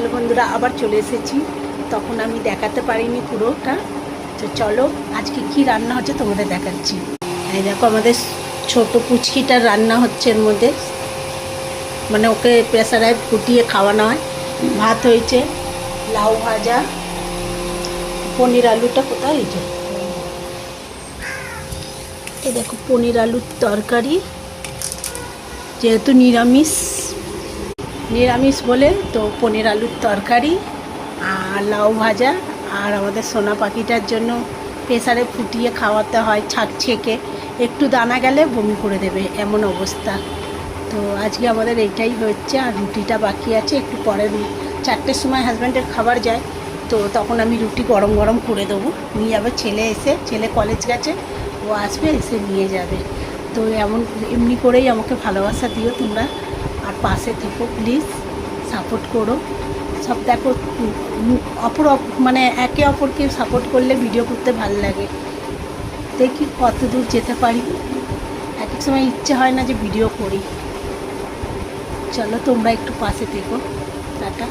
Hello বন্ধুরা, আবার চলে এসেছি। তখন আমি দেখাতে পারিনি পুরোটা। তো চলো আজকে কি রান্না হচ্ছে তোমাদের দেখাচ্ছি। এই দেখো আমাদের ছোট পুচকিটার রান্না হচ্ছে। এর মধ্যে মানে ওকে প্রেসারে ফুটিয়ে খাওয়ানো হয়। ভাত হয়েছে, লাউ ভাজা, পনির আলুটা কোথায়, এই দেখো পনির আলুর তরকারি। যেহেতু নিরামিষ বলে তো পনির আলুর তরকারি আর লাউ ভাজা। আর আমাদের সোনা পাখিটার জন্য প্রেসারে ফুটিয়ে খাওয়াতে হয়, ছাক ছেঁকে। একটু দানা গেলে বমি করে দেবে এমন অবস্থা। তো আজকে আমাদের এইটাই হচ্ছে। আর রুটিটা বাকি আছে, একটু পরে 4টের সময় হাজব্যান্ডের খাবার যায়, তো তখন আমি রুটি গরম গরম করে দেবো। নিয়ে যাবে ছেলে কলেজ গেছে, ও আসবে, এসে নিয়ে যাবে। তো এমনি করেই আমাকে ভালোবাসা দিও তোমরা, আর পাশে থেকো প্লিজ, সাপোর্ট করো। সব দেখো, মানে একে অপরকে সাপোর্ট করলে ভিডিও করতে ভালো লাগে। দেখি কত দূর যেতে পারি। এক এক সময় ইচ্ছে হয় না যে ভিডিও করি। চলো তোমরা একটু পাশে থেকো। টাটা।